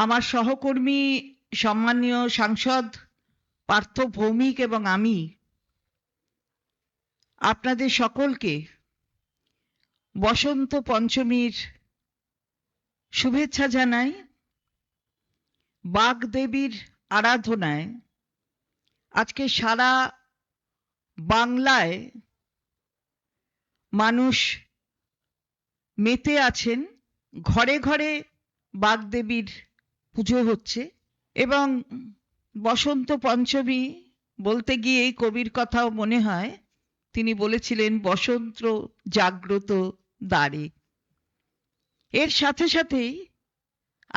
আমার সহকর্মী সম্মানীয় সাংসদ পার্থ ভৌমিক এবং আমি আপনাদের সকলকে বসন্ত পঞ্চমীর শুভেচ্ছা জানাই। বাগদেবীর আরাধনায় আজকে সারা বাংলায় মানুষ মেতে আছেন। ঘরে ঘরে বাগদেবীর পুজো হচ্ছে এবং বসন্ত পঞ্চমী বলতে গিয়ে এই কবির কথাও মনে হয়। তিনি বলেছিলেন বসন্ত জাগ্রত দ্বারে। এর সাথে সাথেই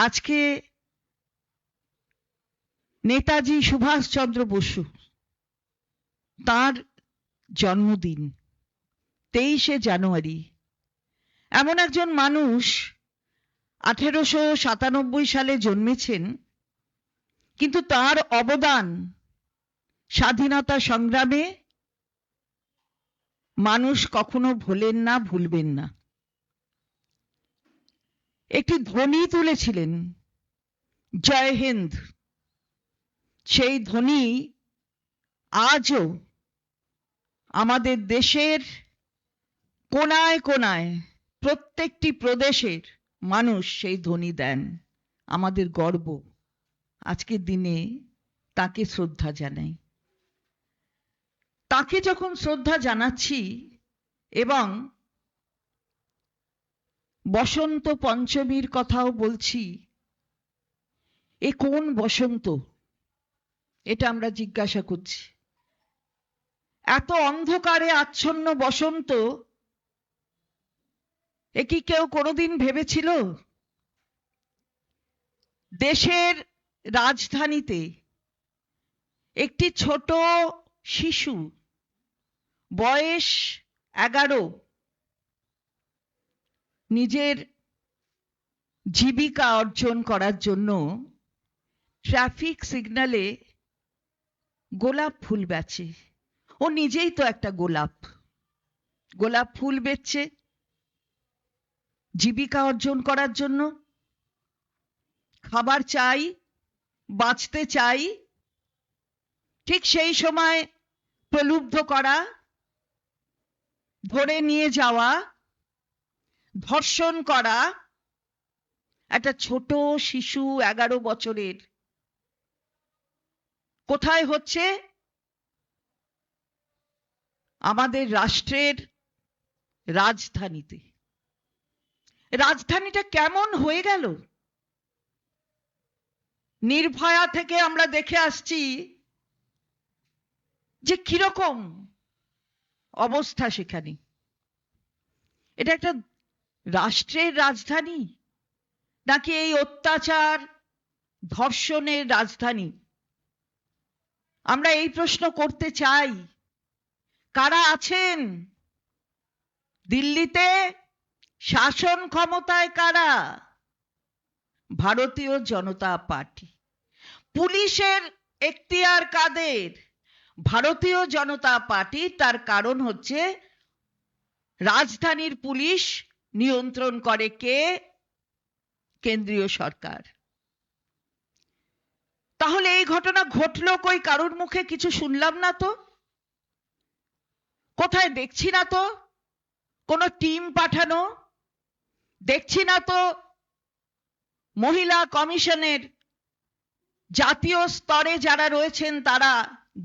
আজকে নেতাজি সুভাষচন্দ্র বসু তার জন্মদিন 23শে জানুয়ারি। এমন একজন মানুষ 1897 সালে জন্মেছেন, কিন্তু তার অবদান স্বাধীনতা সংগ্রামে মানুষ কখনো ভোলেন না, ভুলবেন না। একটি ধ্বনি তুলেছিলেন, জয় হিন্দ। সেই ধ্বনি আজও আমাদের দেশের কোনায় কোনায় প্রত্যেকটি প্রদেশের মানুষ সেই ধ্বনি দেন। আমাদের গর্ব। আজকের দিনে তাকে শ্রদ্ধা জানাই। তাকে যখন শ্রদ্ধা জানাচ্ছি এবং বসন্ত পঞ্চমীর কথাও বলছি, এ কোন বসন্ত? এটা আমরা জিজ্ঞাসা করছি। এত অন্ধকারে আচ্ছন্ন বসন্ত, এ কি কেউ কোনোদিন ভেবেছিল? দেশের রাজধানীতে একটি ছোট শিশু, বয়স 11, নিজের জীবিকা অর্জন করার জন্য ট্রাফিক সিগন্যালে গোলাপ ফুল বেচে। ও নিজেই তো একটা গোলাপ ফুল বেচছে জীবিকা অর্জন করার জন্য। খাবার চাই, বাঁচতে চাই। ঠিক সেই সময় প্রলুব্ধ করা, ধরে নিয়ে যাওয়া, ধর্ষণ করা একটা ছোট শিশু 11 বছরের। কোথায় হচ্ছে? আমাদের রাষ্ট্রের রাজধানীতে। রাজধানীটা কেমন হয়ে গেল? নির্ভয়া থেকে আমরা দেখে আসছি যে কিরকম অবস্থা সেখানে। এটা একটা রাষ্ট্রের রাজধানী নাকি এই অত্যাচার ধর্ষণের রাজধানী? আমরা এই প্রশ্ন করতে চাই। কারা আছেন দিল্লিতে? শাসন ক্ষমতায় কারা? ভারতীয় জনতা পার্টি। পুলিশের এখতিয়ার কাদের? ভারতীয় জনতা পার্টি। তার কারণ হচ্ছে রাজধানীর পুলিশ নিয়ন্ত্রণ করে কে? কেন্দ্রীয় সরকার। তাহলে এই ঘটনা ঘটলো কই? কারোর মুখে কিছু শুনলাম না তো, কোথায় দেখছি না তো কোনো টিম পাঠানো, দেখছি না তো মহিলা কমিশনের জাতীয় স্তরে যারা রয়েছেন তারা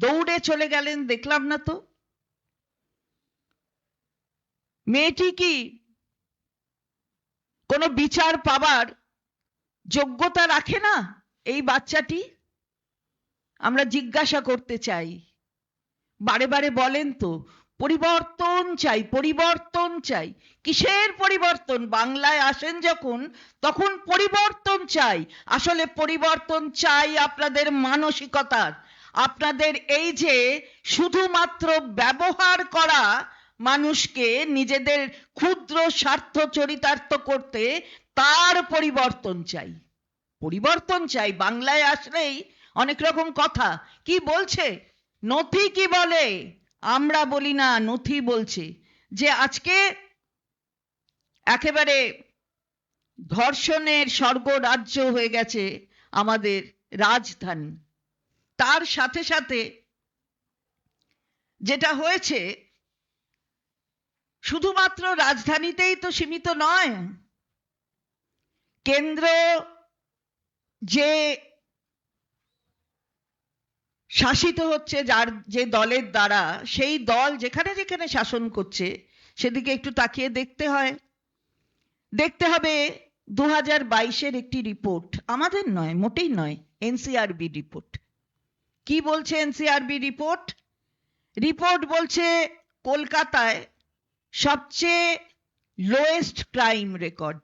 দৌড়ে চলে গেলেন, দেখলাম না তো। মেয়েটি কি কোনো বিচার পাবার যোগ্যতা রাখে না? এই বাচ্চাটি, আমরা জিজ্ঞাসা করতে চাই। বারে বারে বলেন তো পরিবর্তন চাই, পরিবর্তন চাই। কিসের পরিবর্তন? বাংলায় আসেন যখন, তখন পরিবর্তন চাই। আসলে পরিবর্তন চাই আপনাদের মানসিকতার। আপনাদের এই যে শুধুমাত্র ব্যবহার করা মানুষকে নিজেদের ক্ষুদ্র স্বার্থ চরিতার্থ করতে, তার পরিবর্তন চাই। পরিবর্তন চাই। বাংলায় আসলেই অনেক রকম কথা। কি বলছে? নথি কি বলে? আমরা বলি না, নথি বলছে যে আজকে একেবারে ধর্ষণের স্বর্গরাজ্য হয়ে গেছে আমাদের রাজধানী। তার সাথে সাথে যেটা হয়েছে, শুধুমাত্র রাজধানীতেই তো সীমিত নয়। কেন্দ্র যে শাসিত হচ্ছে যে দলের দ্বারা, সেই দল যেখানে যেখানে শাসন করছে সেদিকে একটু তাকিয়ে দেখতে হবে 2022-এর একটি রিপোর্ট, আমাদের নয়, মোটেই নয়, এনসিআরবি রিপোর্ট। কি বলছে এনসিআরবি রিপোর্ট বলছে কলকাতায় সবচেয়ে lowest crime record.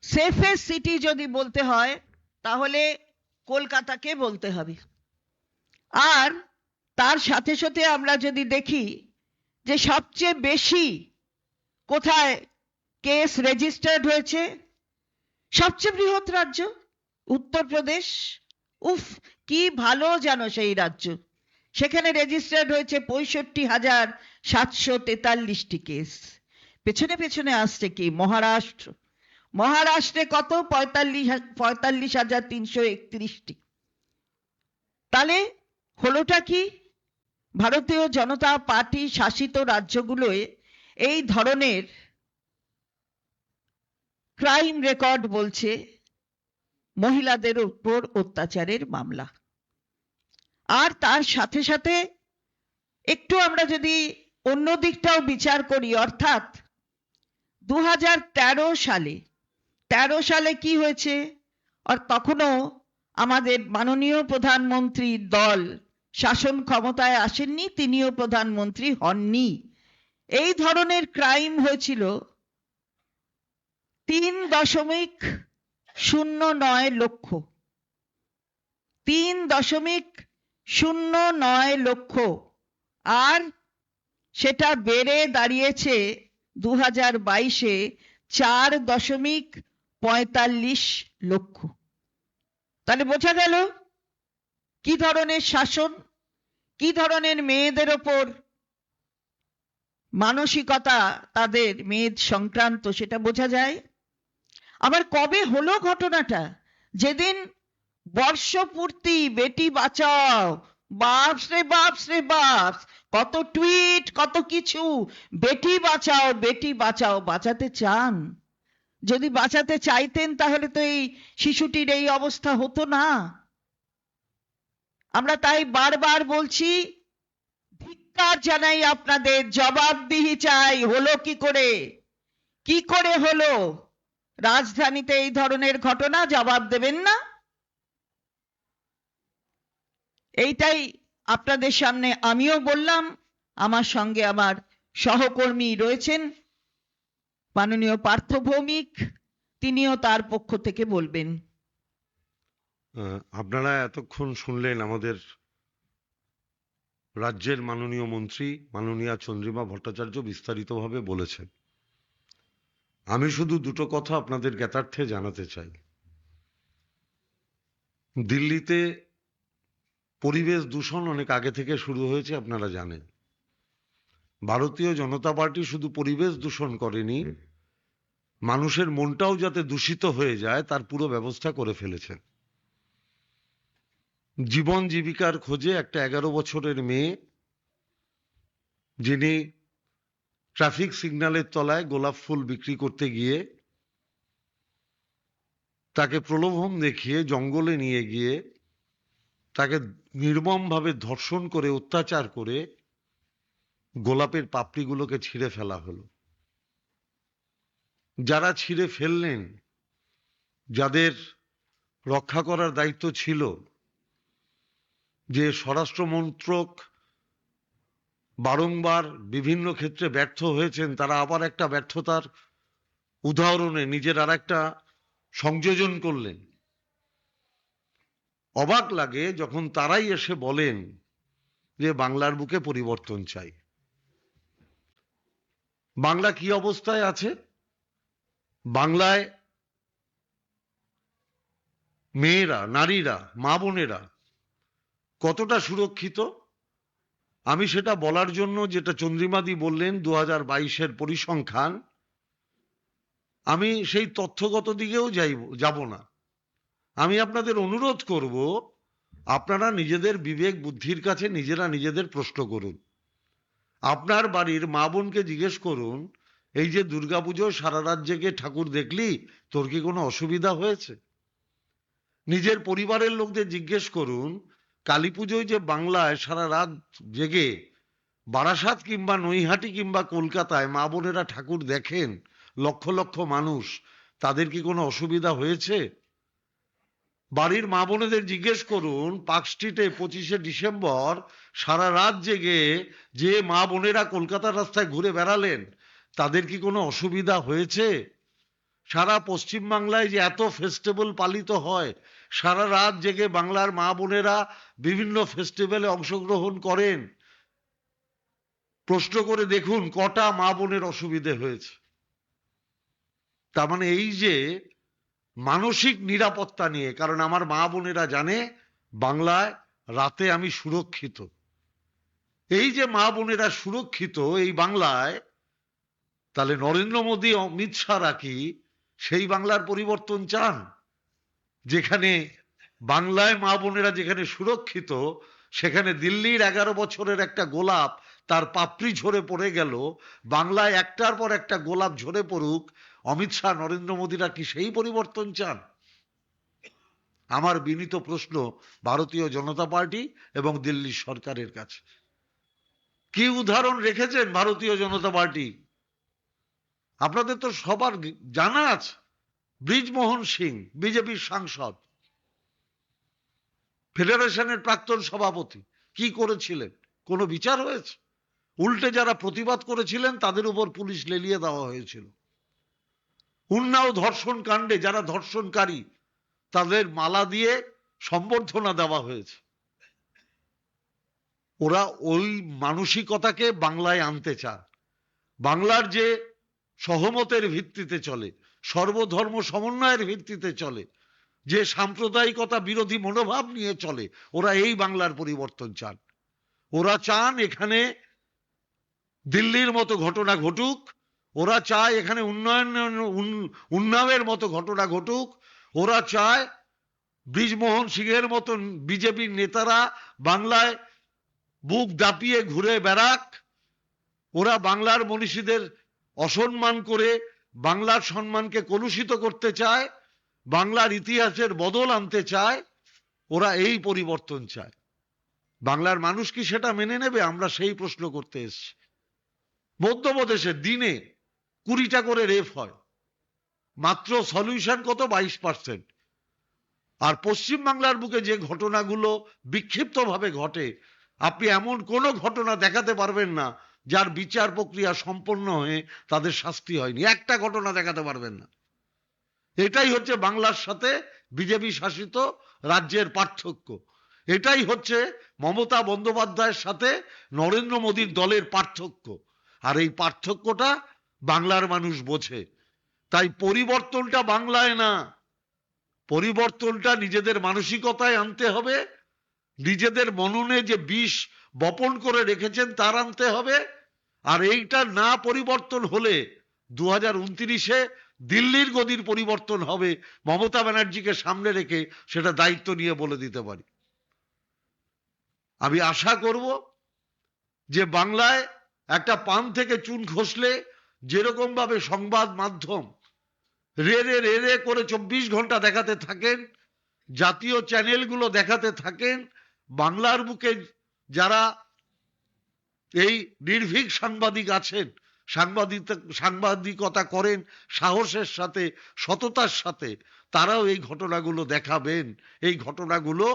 Safest city যদি বলতে হয় তাহলে কলকাতাকে বলতে হবে। আর তার সাথে সাথে আমরা যদি দেখি যে সবচেয়ে বেশি কোথায় কেস রেজিস্টার্ড হয়েছে, সবচেয়ে বৃহৎ রাজ্য উত্তরপ্রদেশ। উফ, কি ভালো জানো সেই রাজ্য, সেখানে রেজিস্টার্ড হয়েছে 65,743টি কেস। পেছনে পেছনে আসছে কি মহারাষ্ট্রে কত, 45,331টি। তাহলে হলোটা কি? ভারতীয় জনতা পার্টি শাসিত রাজ্যগুলোয় এই ধরনের ক্রাইম রেকর্ড বলছে মহিলাদের উপর অত্যাচারের মামলা। আর তার সাথে সাথে একটু আমরা যদি অন্য দিকটাও বিচার করি, অর্থাৎ 2013 সালে কি হয়েছে, আর তখনও আমাদের মাননীয় প্রধানমন্ত্রীর দল শাসন ক্ষমতায় আসেননি, তিনিও প্রধানমন্ত্রী হননি। এই ধরনের ক্রাইম হয়েছিল 3.09 লক্ষ, 3.09 লক্ষ। আর সেটা বেড়ে দাঁড়িয়েছে 2022-এ 4.45 লক্ষ। তাহলে বোঝা গেল কি ধরনের শাসন, কি ধরনের মেয়েদের ওপর মানসিকতা তাদের, মেয়ের সংক্রান্ত, সেটা বোঝা যায়। আবার কবে হলো ঘটনাটা? যেদিন বর্ষপূর্তি বেটি বাঁচাও, বাপস রে বাপস, কত টুইট, কত কিছু, বেটি বাঁচাও। বাঁচাতে চান? যদি বাঁচাতে চাইতেন তাহলে তো এই শিশুটির এই অবস্থা হতো না। আমরা তাই বারবার বলছি, ধিক্কার জানাই আপনাদের, জবাবদিহি চাই। হলো কি করে হলো? রাজধানীতে এই ধরনের ঘটনা, জবাব দেবেন না? এইটাই আপনাদের সামনে আমিও বললাম, আমার সঙ্গে আমার সহকর্মী রয়েছেন মাননীয় পার্থ ভৌমিক, তিনিও তার পক্ষ থেকে বলবেন। আপনারা এতক্ষণ শুনলেন আমাদের রাজ্যের মাননীয় মন্ত্রী মাননীয়া চন্দ্রিমা ভট্টাচার্য বিস্তারিতভাবে বলেছেন। আমি শুধু দুটো কথা আপনাদের জ্ঞাতার্থে জানাতে চাই। দিল্লিতে পরিবেশ দূষণ অনেক আগে থেকে শুরু হয়েছে, আপনারা জানেন। ভারতীয় জনতা পার্টি শুধু পরিবেশ দূষণ করেনি, মানুষের মনটাও যাতে দূষিত হয়ে যায় তার পুরো ব্যবস্থা করে ফেলেছেন। জীবন জীবিকার খোঁজে একটা 11 বছরের মেয়ে, যিনি ট্রাফিক সিগন্যালের তলায় গোলাপ ফুল বিক্রি করতে গিয়ে তাকে প্রলোভন দেখিয়ে জঙ্গলে নিয়ে গিয়ে তাকে নির্মমভাবে ধর্ষণ করে অত্যাচার করে গোলাপের পাপড়িগুলোকে ছিঁড়ে ফেলা হলো। যারা ছিঁড়ে ফেললেন, যাদের রক্ষা করার দায়িত্ব ছিল, যে স্বরাষ্ট্র মন্ত্রক বারংবার বিভিন্ন ক্ষেত্রে ব্যর্থ হয়েছেন, তারা আবার একটা ব্যর্থতার উদাহরণে নিজের আর একটা সংযোজন করলেন। অবাক লাগে যখন তারাই এসে বলেন যে বাংলার বুকে পরিবর্তন চাই। বাংলা কি অবস্থায় আছে? বাংলায় মেয়েরা, নারীরা, মা বোনেরা কতটা সুরক্ষিত? আমি সেটা বলার জন্য, যেটা চন্দ্রিমাদি বললেন 2022-এর পরিসংখ্যান, আমি সেই তথ্যগত দিকেও যাব না। আমি আপনাদের অনুরোধ করব, আপনারা নিজেদের বিবেক বুদ্ধির কাছে নিজেরা নিজেদের প্রশ্ন করুন। আপনার বাড়ির মা বোনকে জিজ্ঞেস করুন, এই যে দুর্গাপুজোয় সারা রাত জেগে ঠাকুর দেখলি, তোর কি কোনো অসুবিধা হয়েছে? নিজের পরিবারের লোকদের জিজ্ঞেস করুন, কালী পুজোয় যে বাংলায় সারা রাত জেগে বারাসাত কিংবা নৈহাটি কিংবা কলকাতায় মা বোনেরা ঠাকুর দেখেন, লক্ষ লক্ষ মানুষ, তাদের কি কোনো অসুবিধা হয়েছে? বাড়ির মা বোনেদের জিজ্ঞেস করুন, পার্ক স্ট্রিটে 25শে ডিসেম্বর সারা রাত জেগে যে মা বোনেরা কলকাতার রাস্তায় ঘুরে বেড়ালেন, তাদের কি কোনো অসুবিধা হয়েছে? সারা পশ্চিম বাংলায় যে এত ফেস্টিভ্যাল পালিত হয়, সারা রাত জেগে বাংলার মা বোনেরা বিভিন্ন ফেস্টিভ্যালে অংশগ্রহণ করেন, প্রশ্ন করে দেখুন কটা মা বোনের অসুবিধে হয়েছে। তার মানে এই যে মানসিক নিরাপত্তা নিয়ে, কারণ আমার মা বোনেরা জানে বাংলায় রাতে আমি সুরক্ষিত, এই যে মা বোনেরা সুরক্ষিত এই বাংলায়, তাহলে নরেন্দ্র মোদী অমিত শাহরা কি সেই বাংলার পরিবর্তন চান, যেখানে বাংলায় মা বোনেরা যেখানে সুরক্ষিত, সেখানে দিল্লির 11 বছরের একটা গোলাপ তার পাপড়ি ঝরে পড়ে গেল, বাংলায় একটার পর একটা গোলাপ ঝরে পড়ুক, অমিত শাহ নরেন্দ্র মোদীরা কি সেই পরিবর্তন চান? আমার বিনীত প্রশ্ন ভারতীয় জনতা পার্টি এবং দিল্লি সরকারের কাছে। কি উদাহরণ রেখেছেন ভারতীয় জনতা পার্টি? আপনাদের তো সবার জানা আছে, ব্রিজমোহন সিং বিজেপির সাংসদ, ফেডারেশনের প্রাক্তন সভাপতি, কি করেছিলেন? কোনো বিচার হয়েছে? উল্টে যারা প্রতিবাদ করেছিলেন তাদের উপর পুলিশ লেলিয়ে দেওয়া হয়েছিল। উন্নাও ধর্ষণ কাণ্ডে যারা ধর্ষণকারী তাদের মালা দিয়ে সম্বর্ধনা দেওয়া হয়েছে। ওরা ওই মানসিকতাকে বাংলায় আনতে চায়। বাংলার যে সহমতের ভিত্তিতে চলে, সর্বধর্ম সমন্বয়ের ভিত্তিতে চলে, যে সাম্প্রদায়িকতা বিরোধী মনোভাব নিয়ে চলে, ওরা এই বাংলার পরিবর্তন চান। ওরা চান এখানে দিল্লির মতো ঘটনা ঘটুক, ওরা চায় এখানে উন্নাওয়ের মতো ঘটনা ঘটুক, ওরা চায় ব্রিজমোহন সিংয়ের মতন বিজেপির নেতারা বাংলায় বুক দাপিয়ে ঘুরে বেড়াক, ওরা বাংলার মনীষীদের অসম্মান করে বাংলার সম্মানকে কলুষিত করতে চায়, বাংলার ইতিহাসের বদল আনতে চায়, ওরা এই পরিবর্তন চায়। বাংলার মানুষ কি সেটা মেনে নেবে? আমরা সেই প্রশ্ন করতে এসেছি। মধ্যপ্রদেশে দিনে 20টা করে রেপ হয়, মাত্র সলিউশন কত? 22%। আর পশ্চিম বাংলার বুকে যে ঘটনাগুলো বিক্ষিপ্তভাবে ঘটে, আপনি এমন কোনো ঘটনা দেখাতে পারবেন না যার বিচার প্রক্রিয়া সম্পন্ন হয়ে তাদের শাস্তি হয়নি। একটা ঘটনা দেখাতে পারবেন না। এটাই হচ্ছে বাংলার সাথে বিজেপি শাসিত রাজ্যের পার্থক্য। এটাই হচ্ছে মমতা বন্দ্যোপাধ্যায়ের সাথে নরেন্দ্র মোদীর দলের পার্থক্য। আর এই পার্থক্যটা বাংলার মানুষ বোঝে। তাই পরিবর্তনটা বাংলায় না, পরিবর্তনটা নিজেদের মানসিকতায় আনতে হবে, নিজেদের মননে যে বিষ বপন করে রেখেছেন তার আনতে হবে। আর এইটা না পরিবর্তন হলে 2029-এ দিল্লির গদির পরিবর্তন হবে। মমতা ব্যানার্জিকে সামনে রেখে সেটা দায়িত্ব নিয়ে বলে দিতে পারি। আমি আশা করব যে বাংলায় একটা পান থেকে চুন খসলে যেরকম ভাবে সংবাদ মাধ্যম রে রে রে রে করে 24 ঘন্টা দেখাতে থাকেন, জাতীয় চ্যানেলগুলো দেখাতে থাকেন, বাংলার বুকে যারা এই নির্ভীক সাংবাদিক আছেন, সাংবাদিকতা করেন সাহসের সাথে, সততার সাথে, তারাও এই ঘটনাগুলো দেখাবেন, এই ঘটনাগুলো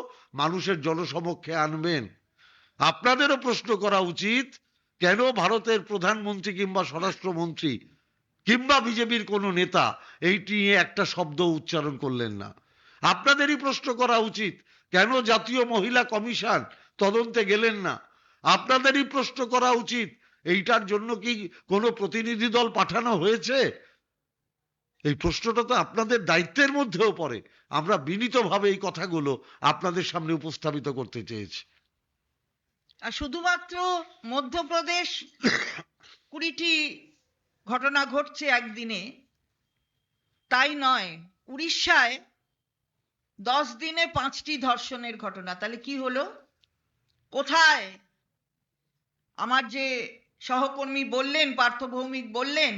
মানুষের জনসমক্ষে আনবেন। আপনাদেরও প্রশ্ন করা উচিত, কেন ভারতের প্রধানমন্ত্রী কিংবা স্বরাষ্ট্রমন্ত্রী কিংবা বিজেপির কোনো নেতা এইটি নিয়ে একটা শব্দ উচ্চারণ করলেন না? আপনাদেরই প্রশ্ন করা উচিত, কেন জাতীয় মহিলা কমিশন তদন্তে গেলেন না? আপনাদেরই প্রশ্ন করা উচিত, এইটার জন্য কি কোনো প্রতিনিধি দল পাঠানো হয়েছে? এই প্রশ্নটা তো আপনাদের দায়িত্বের মধ্যেও পড়ে। আমরা বিনীতভাবে এই কথাগুলো আপনাদের সামনে উপস্থাপিত করতে চেয়েছি। আর শুধুমাত্র মধ্যপ্রদেশ 20টি ঘটনা ঘটছে একদিনে তাই নয়, উড়িষ্যায় 10 দিনে 5টি ধর্ষণের ঘটনা, তাহলে কি হলো? কোথায় আমার যে সহকর্মী বললেন, পার্থ ভৌমিক বললেন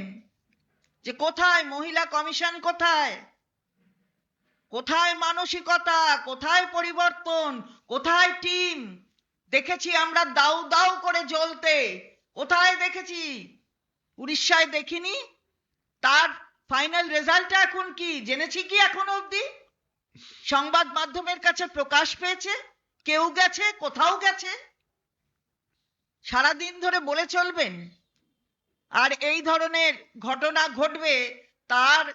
যে কোথায় মহিলা কমিশন, কোথায় কোথায় মানসিকতা, কোথায় পরিবর্তন, কোথায় টিম? দেখেছি আমরা দাউ দাউ করে জ্বলতে, কোথায় দেখেছি? উড়িষ্যায় দেখিনি? তার ফাইনাল রেজাল্টটা এখন কি জেনেছি কি এখনো অবধি? সংবাদ মাধ্যমের কাছে প্রকাশ পেয়েছে? কেউ গেছে, কোথাও গেছে? সারাদিন ধরে বলে চলবেন আর এই ধরনের ঘটনা ঘটবে, তার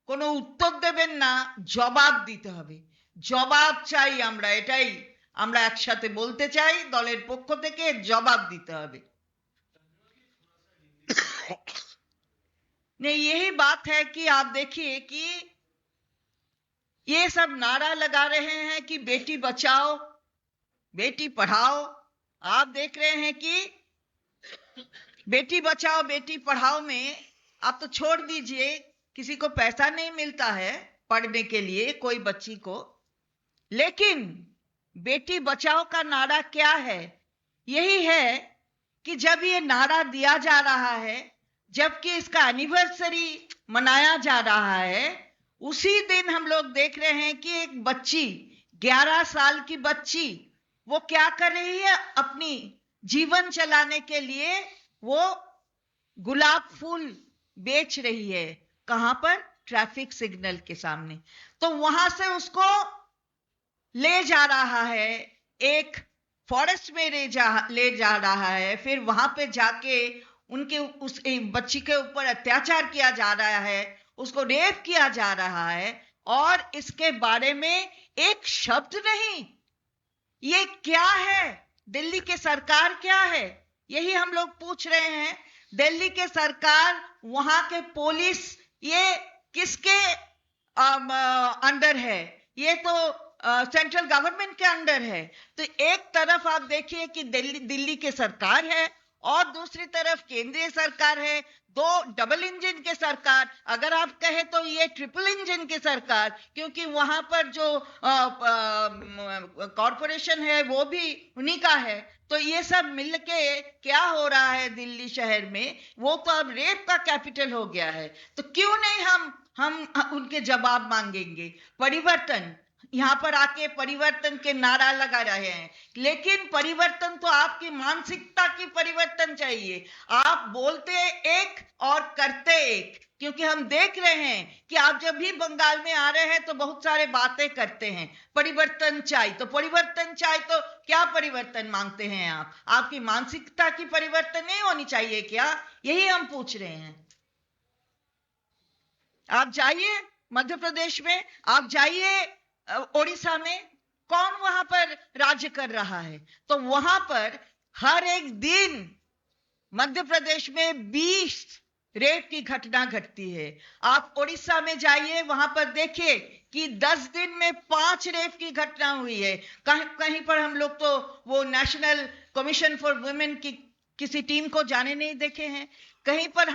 কোনো উত্তর দেবেন না, জবাব দিতে হবে। জবাব চাই আমরা, এটাই আমরা একসাথে বলতে চাই দলের পক্ষ থেকে, জবাব দিতে হবে। नहीं, यही बात है कि आप देखिए कि ये सब नारा लगा रहे हैं कि बेटी बचाओ बेटी पढ़ाओ। आप देख रहे हैं कि बेटी बचाओ बेटी पढ़ाओ में आप तो छोड़ दीजिए, किसी को पैसा नहीं मिलता है पढ़ने के लिए कोई बच्ची को, लेकिन बेटी बचाओ का नारा क्या है? यही है कि जब ये नारा दिया जा रहा है, जबकि इसका एनिवर्सरी मनाया जा रहा है, उसी दिन हम लोग देख रहे हैं कि एक बच्ची 11 साल की बच्ची वो क्या कर रही है? अपनी जीवन चलाने के लिए वो गुलाब फूल बेच रही है। कहां पर? ट्रैफिक सिग्नल के सामने। तो वहां से उसको ले जा रहा है, एक फॉरेस्ट में ले जा रहा है, फिर वहां पे जाके उनके उस बच्ची के ऊपर अत्याचार किया जा रहा है, उसको रेप किया जा रहा है, और इसके बारे में एक शब्द नहीं। ये क्या है? दिल्ली की सरकार क्या है? यही हम लोग पूछ रहे हैं। दिल्ली के सरकार, वहां के पुलिस, ये किसके अंडर है? ये तो सेंट्रल गवर्नमेंट के अंडर है। तो एक तरफ आप देखिए कि दिल्ली की सरकार है और दूसरी तरफ केंद्रीय सरकार है, दो डबल इंजन के सरकार, अगर आप कहें तो ये ट्रिपल इंजन की सरकार, क्योंकि वहां पर जो कॉरपोरेशन है वो भी उन्हीं का है। तो ये सब मिलके क्या हो रहा है दिल्ली शहर में? वो तो अब रेप का कैपिटल हो गया है। तो क्यों नहीं हम उनके जवाब मांगेंगे? परिवर्तन, यहां पर आके परिवर्तन के नारा लगा रहे हैं, लेकिन परिवर्तन तो आपकी मानसिकता की परिवर्तन चाहिए। आप बोलते एक और करते एक, क्योंकि हम देख रहे हैं कि आप जब भी बंगाल में आ रहे हैं तो बहुत सारे बातें करते हैं, परिवर्तन चाहिए। तो परिवर्तन चाहिए तो क्या परिवर्तन मांगते हैं आप? आपकी मानसिकता की परिवर्तन नहीं होनी चाहिए क्या? यही हम पूछ रहे हैं। आप जाइए मध्य प्रदेश में, आप जाइए ओडिशा में, कौन वहां पर राज्य कर रहा है? तो वहां पर हर एक दिन मध्य प्रदेश में 20 रेप की घटना घटती है। आप ओडिशा में जाइए, वहां पर देखिए कि 10 दिन में 5 रेप की घटना हुई है। कहीं पर हम लोग तो वो नेशनल कमीशन फॉर वुमेन की किसी टीम को जाने नहीं देखे हैं। कहीं पर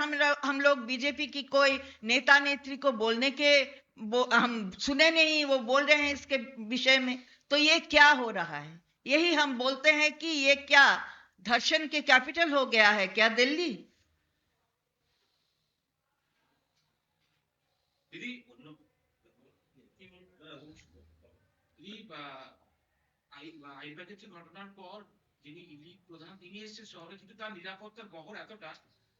हम लोग बीजेपी की कोई नेता नेत्री को बोलने के हम सुने नहीं, वो बोल रहे हैं इसके विषय में। तो ये क्या हो रहा है? यही हम बोलते हैं कि ये क्या धर्षण के कैपिटल हो गया है क्या दिल्ली? दीदी আইপ্যাকের ঘটনার পর যিনি ইডি প্রধান তিনি এসেছেন শহরে, কিন্তু তার নিরাপত্তার বহর এতটা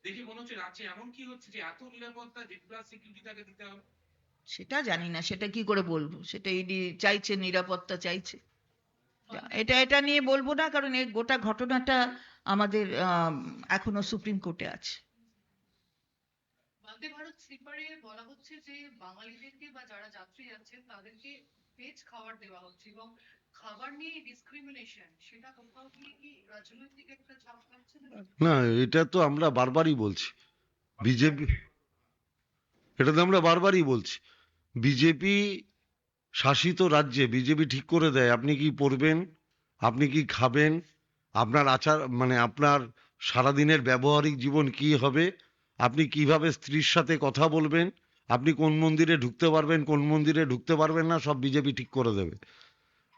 দেখে মনে হচ্ছে রাজ্যে এমন কি হচ্ছে যে এত নিরাপত্তা জেড প্লাস সিকিউরিটি তাকে দিতে হবে। সেটা জানি না, সেটা কি করে বলবো? সেটা ইডি চাইছে, নিরাপত্তা চাইছে, এটা নিয়ে বলবো না, কারণ এই গোটা ঘটনাটা আমাদের এখনো সুপ্রিম কোর্টে আছে। বন্দে ভারত স্লিপারে বলা হচ্ছে যে বাঙালিদেরকে বা যারা যাত্রী যাচ্ছেন তাদেরকে ভেজ খাবার দেওয়া হচ্ছে, এবং খাবার নিয়ে ডিসক্রিমিনেশন, সেটা কোথাও গিয়ে কি রাজনৈতিক একটা ছাপ ফেলছে না? এটা তো আমরা বারবারই বলছি, বিজেপি, এটা তো আমরা বারবারই বলছি, বিজেপি শাসিত রাজ্যে বিজেপি ঠিক করে দেয় আপনি কি পরবেন, আপনি কি খাবেন, আপনার আচার মানে আপনার সারাদিনের ব্যবহারিক জীবন কি হবে, আপনি কিভাবে স্ত্রীর সাথে কথা বলবেন, আপনি কোন মন্দিরে ঢুকতে পারবেন কোন মন্দিরে ঢুকতে পারবেন না সব বিজেপি ঠিক করে দেবে।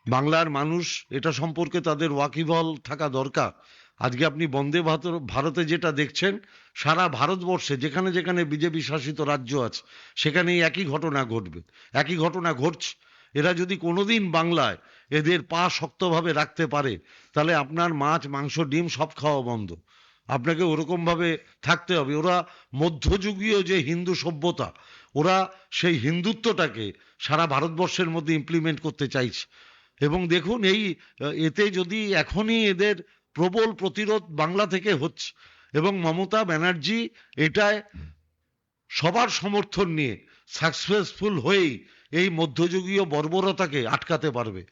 বাংলার মানুষ এটা সম্পর্কে তাদের ওয়াকিবহাল থাকা দরকার। আজকে আপনি বন্দে ভারতে যেটা দেখছেন, সারা ভারতবর্ষে যেখানে যেখানে বিজেপি শাসিত রাজ্য আছে সেখানেই একই ঘটনা ঘটবে, একই ঘটনা ঘটছে। এরা যদি কোনোদিন বাংলায় এদের পা শক্তভাবে রাখতে পারে তাহলে আপনার মাছ মাংস ডিম সব খাওয়া বন্ধ। আপনাকে ওরকম ভাবে থাকতে হবে। ওরা মধ্যযুগীয় যে হিন্দু সভ্যতা, ওরা সেই হিন্দুত্বটাকে সারা ভারতবর্ষের মধ্যে ইমপ্লিমেন্ট করতে চাইছে। এবং দেখুন এতে যদি এখনই এদের প্রবল প্রতিরোধ বাংলা থেকে হচ্ছে এবং মমতা ব্যানার্জি এটায় সবার সমর্থন নিয়ে সাকসেসফুল হয়েই এই মধ্যযুগীয় বর্বরতাকে আটকাতে পারবে।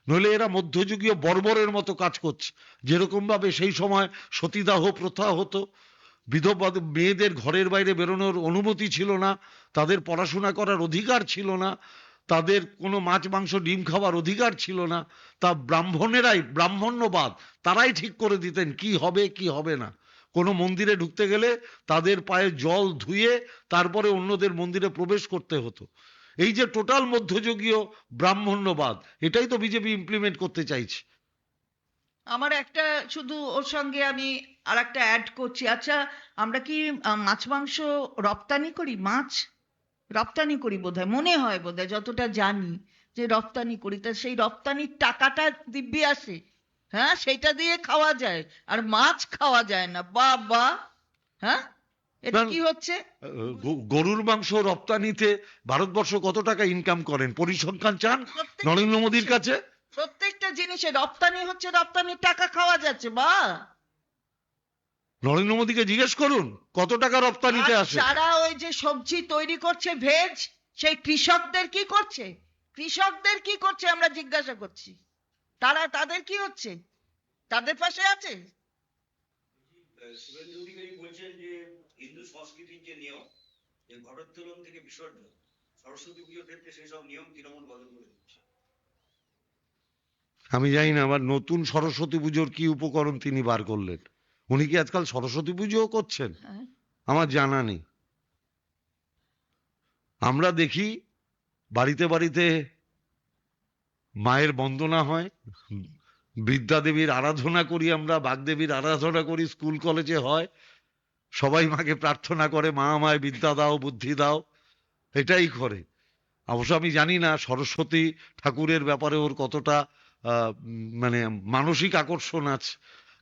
নইলে এরা মধ্যযুগীয় বর্বরের মতো কাজ করছে। যেরকম ভাবে সেই সময় সতীদাহ প্রথা হতো, বিধবা মেয়েদের ঘরের বাইরে বেরোনোর অনুমতি ছিল না, তাদের পড়াশোনা করার অধিকার ছিল না, তাদের কোনো মাছ মাংস ডিম খাওয়ার অধিকার ছিল না, তা ব্রাহ্মণ্যবাদ তারাই ঠিক করে দিতেন কি হবে কি হবে না। কোনো মন্দিরে ঢুকতে গেলে তাদের পায়ে জল ধুয়ে তারপরে অন্যদের মন্দিরে প্রবেশ করতে হতো। এই যে টোটাল মধ্যযুগীয় ব্রাহ্মণ্যবাদ, এটাই তো বিজেপি ইমপ্লিমেন্ট করতে চাইছে। আমার একটা শুধু ওর সঙ্গে আমি আর একটা অ্যাড করছি। আচ্ছা, আমরা কি মাছ মাংস রপ্তানি করি? মাছ রপ্তানি করি বোধহয়, মনে হয় বোধহয়, যতটা জানি যে রপ্তানি করি। তা সেই রপ্তানির টাকাটা দিব্যি আসে, হ্যাঁ, সেটা দিয়ে খাওয়া যায়, আর মাছ খাওয়া যায় না। বাবা, হ্যাঁ, এটা কি হচ্ছে? গরুর মাংস রপ্তানিতে ভারতবর্ষ কত টাকা ইনকাম করেন? পরিসংখ্যান চান প্রত্যেকটা নরেন্দ্র মোদীর জিনিসে- কাছে? প্রত্যেকটা জিনিসে রপ্তানি হচ্ছে, রপ্তানির টাকা খাওয়া যাচ্ছে। বা, নরেন্দ্র মোদীকে জিজ্ঞেস করুন কত টাকা রপ্তানিতে আর আসে। যারা ওই যে সবজি তৈরি করছে ভেজ, সেই কৃষকদের কি করছে? কৃষকদের কি করছে আমরা জিজ্ঞাসা করছি। তাদের কি হচ্ছে? তাদের পাশে আছে? শুভেন্দু অধিকারী বলছেন যে হিন্দু সংস্কৃতির যে নিয়ম, যে ঘটোত্তোলন থেকে বিসর্জন, সরস্বতী পুজোর ক্ষেত্রে সেই সব নিয়ম তৃণমূল বদল করে দিচ্ছে। আমি জানি না আবার নতুন সরস্বতী পুজোর কি উপকরণ তিনি বার করলেন। উনি কি আজকাল সরস্বতী পুজোও করছেন? হ্যাঁ। আমার জানা নেই। আমরা দেখি বাড়িতে বাড়িতে মায়ের বন্দনা হয়, বিদ্যা দেবীর আরাধনা করি, আমরা বাগদেবীর আরাধনা করি, স্কুল কলেজে হয়, সবাই মাকে প্রার্থনা করে মা আমায় বিদ্যা দাও বুদ্ধি দাও, এটাই করে। অবশ্য আমি জানি না সরস্বতী ঠাকুরের ব্যাপারে ওর কতটা মানে মানসিক আকর্ষণ আছে।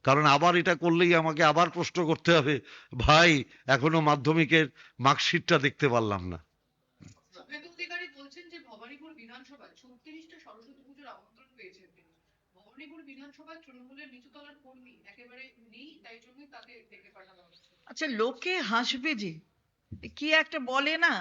কারণ আবার এটা করলেই আমাকে আবার প্রশ্ন করতে হবে, ভাই এখনো মাধ্যমিকের মার্কশিটটা দেখতে পারলাম না। শুভেন্দু অধিকারী বলছেন যে ভবানীপুর বিধানসভায় 36টা সরস্বতী পুজোর আমন্ত্রণ পেয়েছেন তিনি। ভবানীপুর বিধানসভায় তৃণমূলের নিচুতলার কর্মী একেবারে নেই, তাই জন্যই তাকে ডেকে পাঠানো হচ্ছে। আচ্ছা, লোকে হাসবে যে, কি একটা বলে না,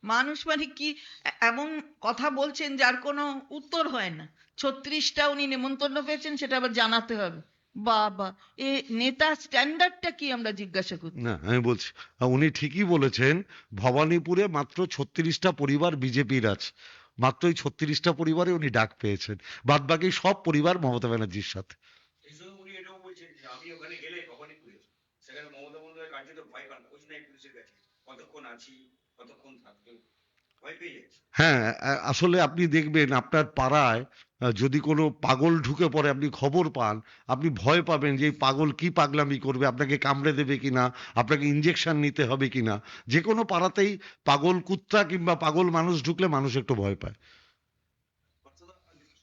মানুষ মানে কি এমন কথা বলছেন যার কোনো উত্তর হয় না। 36টা উনি নেমন্তন্ন পেয়েছেন, সেটা আবার জানাতে হবে। বাবা, এ নেতা স্ট্যান্ডার্ডটা কি আমরা জিজ্ঞাসা করছি। না আমি বলছি, উনি ঠিকই বলেছেন। ভবানীপুরে মাত্র 36টা পরিবার বিজেপির আছে, মাত্র ওই 36টা পরিবারে উনি ডাক পেয়েছেন, বাদ বাকি সব পরিবার মমতা ব্যানার্জির সাথে। এই সঙ্গে উনি এটাও বলছেন যে আমি ওখানে গেলে ভবানীপুরে, সেখানে মমতা বন্দ্যোপাধ্যায় কার্যত ভয় পান, ওই নাই পুলিশের কাছে কতক্ষণ আছি কতক্ষণ থাকবে, ভয় পেয়ে যাচ্ছে। হ্যাঁ, আসলে আপনি দেখবেন আপনার পাড়ায় যদি কোনো পাগল ঢুকে পড়ে, আপনি খবর পান, আপনি ভয় পাবেন যে এই পাগল কি পাগলামি করবে, আপনাকে কামড়ে দেবে কিনা, আপনাকে ইঞ্জেকশন নিতে হবে কিনা। যে কোনো পাড়াতেই পাগল কুত্তা কিংবা পাগল মানুষ ঢুকলে মানুষ একটু ভয় পায়।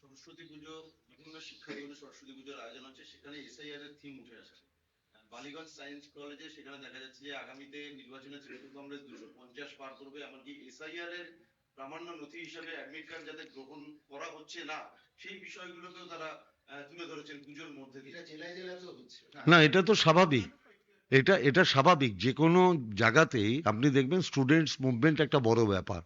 সরস্বতী পুজো, বিভিন্ন শিক্ষাগুলো সরস্বতী পুজোর আয়োজন হচ্ছে, সেখানে এসআইআর এর থিম উঠে আসে। বালিগঞ্জ সায়েন্স কলেজে সেখানে দেখা যাচ্ছে যে আগামীতে নির্বাচনে তৃণমূল কংগ্রেস 250 পার করবে, এমনকি এসআইআর এর প্রামাণ্য নথি হিসেবে অ্যাডমিট কার্ড যাতে গ্রহণ করা হচ্ছে না সেই বিষয়গুলোকেও তারা তুলে ধরেছেন পুজোর মধ্যে দিয়ে। জেলায় জেলায় তো হচ্ছে না, এটা তো স্বাভাবিক, এটা স্বাভাবিক। যে কোনো জায়গাতেই আপনি দেখবেন স্টুডেন্টস মুভমেন্ট একটা বড় ব্যাপার,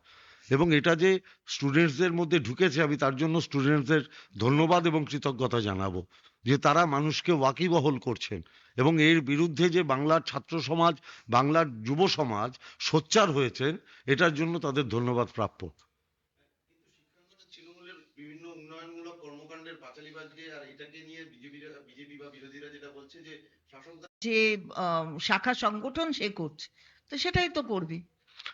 এবং এটা যে স্টুডেন্টসদের মধ্যে ঢুকেছে আমি তার জন্য স্টুডেন্টসদের ধন্যবাদ এবং কৃতজ্ঞতা জানাবো যে তারা মানুষকে ওয়াকিবহল করছেন, এবং এর বিরুদ্ধে যে বাংলার ছাত্র সমাজ, বাংলার যুব সমাজ সোচ্চার হয়েছেন, এটার জন্য তাদের ধন্যবাদ প্রাপ্য। কিন্তু শিক্ষাঙ্গনে তৃণমূলের বিভিন্ন উন্নয়নমূলক কর্মকাণ্ডের পাঁচালীবাজি, আর এটাকে নিয়ে বিজেপি বা বিরোধীরা যেটা বলছে যে শাসক যে শাখা সংগঠন সে করছে, তো সেটাই তো করবে।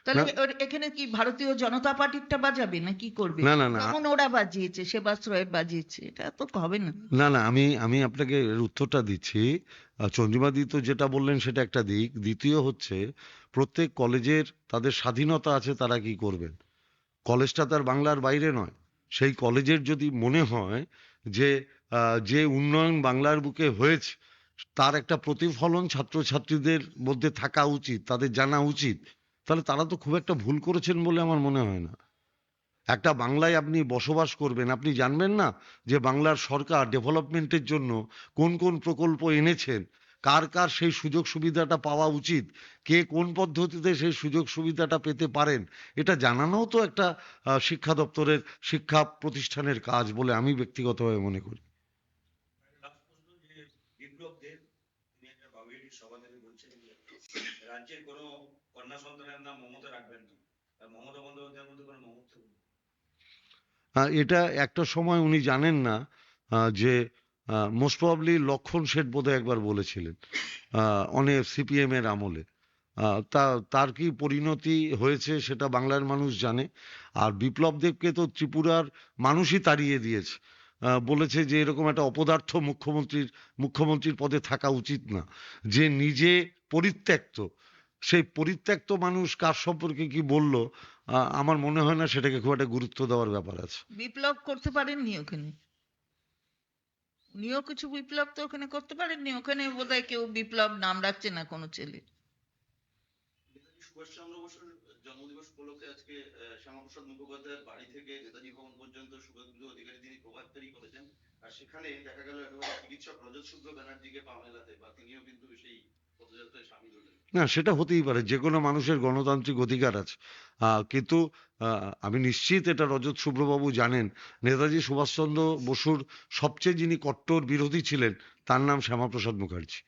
তো তাহলে এখানে কি ভারতীয় জনতা পার্টিরটা বাজাবে না কি করবে? না, না, না। যেমন ওরা বাজিয়েছে, সেবাশ্রয়ের রয়ের বাজিয়েছে, এটা তো হবে না। না, না, আমি আপনাকে এর উত্তরটা দিচ্ছি। চন্দ্রিমাদি তো যেটা বললেন সেটা একটা দিক। দ্বিতীয় হচ্ছে, প্রত্যেক কলেজের তাদের স্বাধীনতা আছে, তারা কি করবেন। কলেজটা তার বাংলার বাইরে নয়। সেই কলেজের যদি মনে হয় যে যে উন্নয়ন বাংলার বুকে হয়েছে তার একটা প্রতিফলন ছাত্রছাত্রীদের মধ্যে থাকা উচিত, তাদের জানা উচিত, তাহলে তারা তো খুব একটা ভুল করেছেন বলে আমার মনে হয় না। একটা বাংলায় আপনি বসবাস করবেন, আপনি জানবেন না যে বাংলার সরকার ডেভেলপমেন্টের জন্য কোন কোন প্রকল্প এনেছেন, কার কার সেই সুযোগ সুবিধাটা পাওয়া উচিত, কে কোন পদ্ধতিতে সেই সুযোগ সুবিধাটা পেতে পারেন, এটা জানানোও তো একটা শিক্ষা দপ্তরের, শিক্ষা প্রতিষ্ঠানের কাজ বলে আমি ব্যক্তিগতভাবে মনে করি। লাস্ট প্রশ্ন, যে বিপ্লব দেব তিনি একটা বাঙালির সভা থেকে বলছেন যে রাজ্যের কোনো কন্যা সন্তানের নাম মমতা রাখবেন না, আর মমতা বন্দ্যোপাধ্যায়ের মধ্যে কোনো মমত্ব নেই। এটা একটা সময় উনি জানেন না যে মোস্ট প্রবাবলি লক্ষণ শেঠ বোধহয় একবার বলেছিলেন অনেক সিপিএম এর আমলে। তার কি পরিণতি হয়েছে সেটা বাংলার মানুষ জানে। আর বিপ্লব দেবকে তো ত্রিপুরার মানুষই তাড়িয়ে দিয়েছে, বলেছে যে এরকম একটা অপদার্থ মুখ্যমন্ত্রীর পদে থাকা উচিত না, যে নিজে পরিত্যক্ত। সেই পরিত্যক্ত মানুষ কার সম্পর্কে কি বলল, আমার মনে হয় না সেটাকে খুব একটা গুরুত্ব দেওয়ার ব্যাপার আছে। বিপ্লব করতে পারেননি ওখানে, উনিও কিছু বিপ্লব তো ওখানে করতে পারেননি। ওখানে বোধহয় কেউ বিপ্লব নাম রাখছে না কোনো ছেলে। নেতাজি সুভাষচন্দ্র বসুর জন্মদিবস উপলক্ষে আজকে শ্যামাপ্রসাদ মুখোপাধ্যায়ের বাড়ি থেকে নেতাজি ভবন পর্যন্ত শুভেন্দু অধিকারী তিনি প্রভাত ফেরি করেছেন। আর সেখানে দেখা গেল একেবারে চিকিৎসক রজত শুভ্র ব্যানার্জিকে পা মেলাতে, বা তিনিও কিন্তু সেই পদযাত্রায় সামিল হলেন। না, সেটা হতেই পারে, যে কোনো মানুষের গণতান্ত্রিক অধিকার আছে। কিন্তু আমি নিশ্চিত এটা রজত শুভ্রবাবু জানেন, নেতাজি সুভাষচন্দ্র বসুর সবচেয়ে যিনি কট্টর বিরোধী ছিলেন তার নাম শ্যামাপ্রসাদ মুখার্জি।